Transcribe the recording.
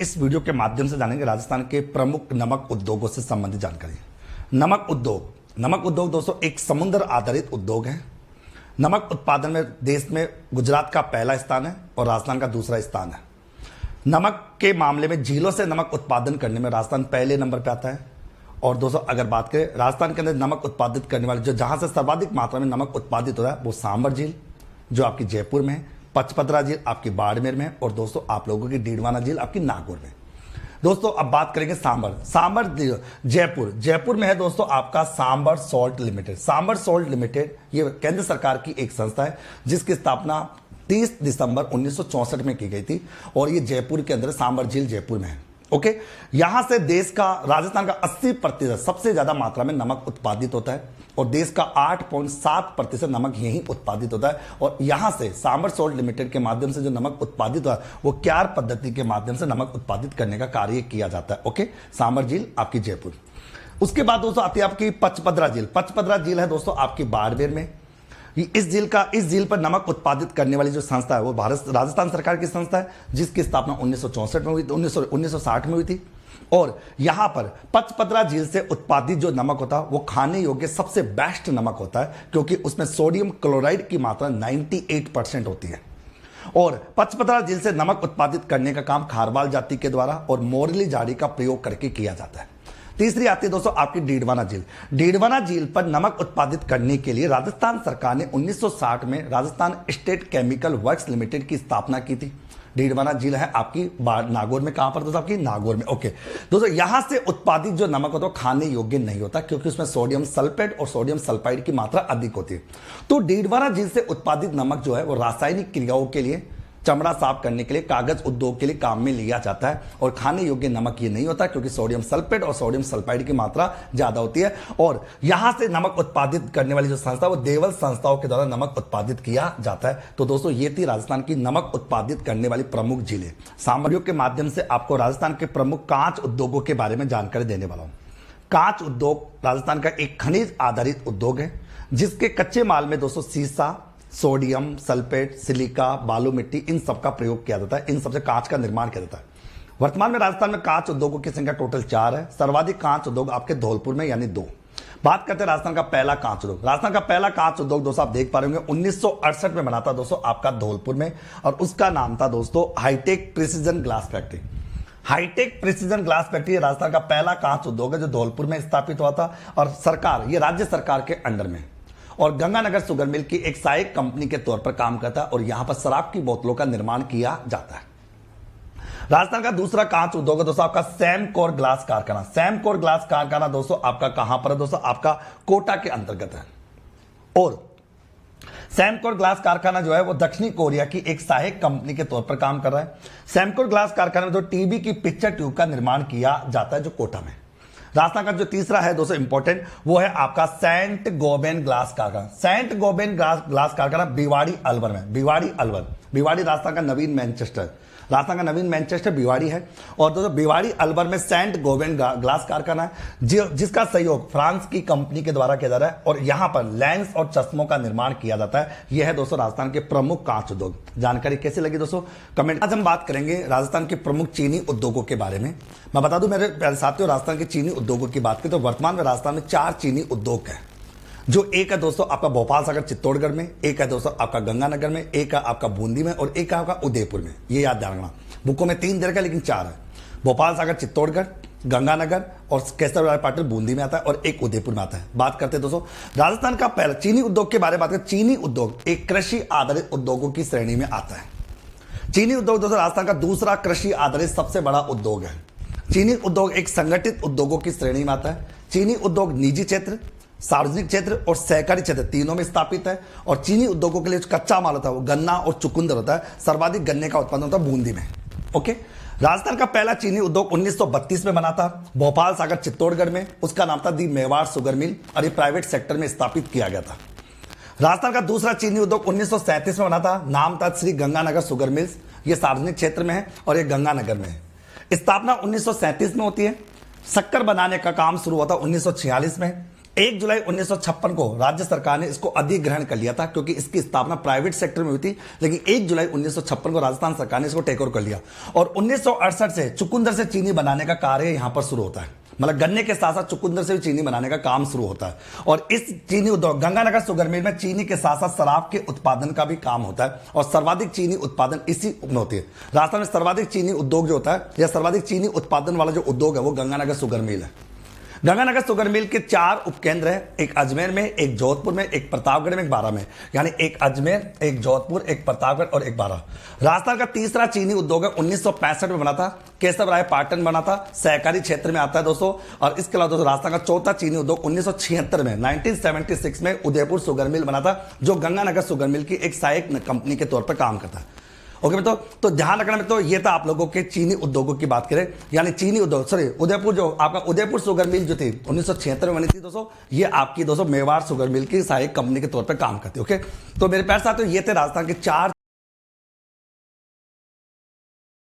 इस वीडियो के माध्यम से जानेंगे राजस्थान के प्रमुख नमक उद्योगों से संबंधित जानकारी। नमक उद्योग दोस्तों एक समुद्र आधारित उद्योग है। नमक उत्पादन में देश में गुजरात का पहला स्थान है और राजस्थान का दूसरा स्थान है। नमक के मामले में झीलों से नमक उत्पादन करने में राजस्थान पहले नंबर पर आता है। और दोस्तों अगर बात करें राजस्थान के अंदर नमक उत्पादित करने वाले जो जहां से सर्वाधिक मात्रा में नमक उत्पादित हो रहा है वो सांबर झील जो आपकी जयपुर में है, पचपदरा झील आपकी बाड़मेर में, और दोस्तों आप लोगों की डीडवाना झील आपकी नागौर में। दोस्तों अब बात करेंगे सांबर जयपुर में है दोस्तों आपका Sambhar salt limited. Sambhar salt limited ये केंद्र सरकार की एक संस्था है जिसकी स्थापना 30 दिसंबर 1964 में की गई थी और ये जयपुर के अंदर सांबर झील जयपुर में है। ओके, यहां से देश का राजस्थान का 80% सबसे ज्यादा मात्रा में नमक उत्पादित होता है और देश का 8.7% नमक यहीं उत्पादित होता है। और यहां से सांबर सॉल्ट लिमिटेड के माध्यम से जो नमक उत्पादित हुआ है वो क्यार पद्धति के माध्यम से नमक उत्पादित करने का कार्य किया जाता है। ओके, सांबर झील आपकी जयपुर। उसके बाद दोस्तों आती है आपकी पचपदरा झील। पचपदरा झील है दोस्तों आपकी बाड़मेर में। इस झील पर नमक उत्पादित करने वाली जो संस्था है वो राजस्थान सरकार की संस्था है जिसकी स्थापना 1964 में हुई थी, 1960 में हुई थी। और यहां पर पचपदरा झील से उत्पादित जो नमक होता है वो खाने योग्य सबसे बेस्ट नमक होता है क्योंकि उसमें सोडियम क्लोराइड की मात्रा 98% होती है। और पचपदरा झील से नमक उत्पादित करने का काम खारवाल जाति के द्वारा और मोरली झाड़ी का प्रयोग करके किया जाता है। तीसरी आती है दोस्तों आपकी डीडवाना झील। डीडवाना झील पर नमक उत्पादित करने के लिए राजस्थान सरकार ने 1960 में Rajasthan state chemical works limited की स्थापना की थी। डीडवाना झील है आपकी नागौर में। कहां पर दोस्तों? आपकी नागौर में। ओके दोस्तों, यहां से उत्पादित जो नमक होता है खाने योग्य नहीं होता क्योंकि उसमें सोडियम सल्फेट और सोडियम सल्फाइड की मात्रा अधिक होती है। तो डीडवाना झील से उत्पादित नमक जो है वो रासायनिक क्रियाओं के लिए, चमड़ा साफ करने के लिए, कागज उद्योग के लिए काम में लिया जाता है और खाने योग्य नमक ये नहीं होता क्योंकि सोडियम सल्फेट और सोडियम सल्फाइड की मात्रा ज्यादा होती है। और यहां से नमक उत्पादित करने वाली जो संस्था वो देवल संस्थाओं के द्वारा नमक उत्पादित किया जाता है। तो दोस्तों ये थी राजस्थान की नमक उत्पादित करने वाली प्रमुख झीलें। सामग्रियों के माध्यम से आपको राजस्थान के प्रमुख कांच उद्योगों के बारे में जानकारी देने वाला हूं। कांच उद्योग राजस्थान का एक खनिज आधारित उद्योग है जिसके कच्चे माल में दोस्तों सीसा, सोडियम सल्फेट, सिलिका, बालू मिट्टी इन सब का प्रयोग किया जाता है। इन सबसे कांच का निर्माण किया जाता है। वर्तमान में राजस्थान में कांच उद्योगों की संख्या टोटल 4 है। सर्वाधिक कांच उद्योग आपके धौलपुर में यानी 2। बात करते हैं राजस्थान का पहला कांच उद्योग। राजस्थान का पहला कांच उद्योग दोस्तों आप देख पा रहे होंगे 1968 में बना था दोस्तों आपका धौलपुर में और उसका नाम था दोस्तों hi-tech precision glass factory. Hi-tech precision glass factory Rajasthan का पहला कांच उद्योग है जो धौलपुर में स्थापित हुआ था और सरकार ये राज्य सरकार के अंडर में और गंगानगर शुगर मिल की एक सहायक कंपनी के तौर पर काम करता है और यहां पर शराब की बोतलों का निर्माण किया जाता है। राजस्थान का दूसरा कांच उद्योग है दोस्तों आपका सैमकोर ग्लास कारखाना। सैमकोर ग्लास कारखाना दोस्तों आपका कहां पर है? दोस्तों आपका कोटा के अंतर्गत है। और सैमकोर ग्लास कारखाना जो है वो दक्षिणी कोरिया की एक सहायक कंपनी के तौर पर काम कर रहा है। सैमकोर ग्लास कारखाने में जो टीबी की पिक्चर ट्यूब का निर्माण किया जाता है जो कोटा में। राजस्थान का जो तीसरा है दोस्तों इंपॉर्टेंट वो है आपका सेंट गोबेन ग्लास कारखाना। सेंट गोबेन ग्लास कारखाना भिवाड़ी अलवर में। भिवाड़ी राजस्थान का नवीन मैनचेस्टर। राजस्थान का नवीन मैनचेस्टर भिवाड़ी है और दोस्तों भिवाड़ी अलवर में सेंट गोबेन ग्लास कारखाना है जिसका सहयोग फ्रांस की कंपनी के द्वारा किया जा रहा है और यहां पर लेंस और चश्मों का निर्माण किया जाता है। यह है दोस्तों राजस्थान के प्रमुख कांच उद्योग। जानकारी कैसी लगी दोस्तों कमेंट। आज हम बात करेंगे राजस्थान के प्रमुख चीनी उद्योगों के बारे में। मैं बता दूं मेरे प्यारे साथियों, राजस्थान के चीनी उद्योगों की बात करें तो वर्तमान में राजस्थान में 4 चीनी उद्योग है जो एक है दोस्तों आपका भोपाल सागर चित्तौड़गढ़ में, एक है दोस्तों आपका गंगानगर में, एक है आपका बूंदी में और एक है आपका उदयपुर में। ये याद रखना, बुकों में 3 दे रखा लेकिन 4 है। भोपाल सागर चित्तौड़गढ़, गंगानगर और केसरवाड़ा पाटिल बूंदी में आता है और एक उदयपुर में आता है। बात करते हैं दोस्तों राजस्थान का पहला चीनी उद्योग के बारे में। बात करें चीनी उद्योग एक कृषि आधारित उद्योगों की श्रेणी में आता है। चीनी उद्योग दोस्तों राजस्थान का दूसरा कृषि आधारित सबसे बड़ा उद्योग है। चीनी उद्योग एक संगठित उद्योगों की श्रेणी में आता है। चीनी उद्योग निजी क्षेत्र, सार्वजनिक क्षेत्र और सहकारी क्षेत्र तीनों में स्थापित है और चीनी उद्योगों के लिए जो कच्चा माल होता है वो गन्ना और चुकंदर होता है। सर्वाधिक गन्ने का उत्पादन होता है बूंदी में। ओके, राजस्थान का पहला चीनी उद्योग 1932 में बना था भोपाल सागर चित्तौड़गढ़ में। उसका नाम था दी मेवाड़ शुगर मिल और ये प्राइवेट सेक्टर में स्थापित किया गया था। राजस्थान का दूसरा चीनी उद्योग 1937 में बना था। नाम था श्री गंगानगर शुगर मिल्स। ये सार्वजनिक क्षेत्र में है और ये गंगानगर में है। स्थापना 1937 में होती है। शक्कर बनाने का काम शुरू हुआ था 1946 में 1 जुलाई 1956 को राज्य सरकार ने इसको अधिग्रहण कर लिया था, क्योंकि इसकी स्थापना प्राइवेट सेक्टर में हुई थी, लेकिन 1 जुलाई 1956 को राजस्थान सरकार ने इसको टेक ओवर कर लिया। और 1968 से चुकंदर से चीनी बनाने का कार्य यहां पर शुरू होता है। मतलब गन्ने के साथ साथ चुकंदर से भी चीनी बनाने का काम शुरू होता है। और इस चीनी उद्योग गंगानगर शुगर मिल में चीनी के साथ साथ शराब के उत्पादन का भी काम होता है, और सर्वाधिक चीनी उत्पादन इसी में होती है। राजस्थान में सर्वाधिक चीनी उद्योग जो होता है या सर्वाधिक चीनी उत्पादन वाला जो उद्योग है वो गंगानगर शुगर मिल है। गंगानगर शुगर मिल के 4 उपकेंद्र हैं, एक अजमेर में, एक जोधपुर में, एक प्रतापगढ़ में, एक बारा में। यानी एक अजमेर, एक जोधपुर, एक प्रतापगढ़ और एक बारा। राजस्थान का तीसरा चीनी उद्योग है 1965 में बना था, केशव राय पाटन बना था, सहकारी क्षेत्र में आता है दोस्तों। और इसके अलावा दोस्तों राजस्थान का चौथा चीनी उद्योग 1976 में 1976 में उदयपुर शुगर मिल बना था, जो गंगानगर शुगर मिल की एक सहायक कंपनी के तौर पर काम करता है। ओके तो ध्यान रखना में, तो ये था आप लोगों के चीनी उद्योगों की बात करें, यानी चीनी उद्योग उदयपुर, जो आपका उदयपुर शुगर मिल जो थी 1976 में बनी थी दोस्तों, ये आपकी दोस्तों मेवाड़ शुगर मिल की सहायक कंपनी के तौर पर काम करती है। ओके, तो मेरे प्यारे साथियों ये थे राजस्थान के 4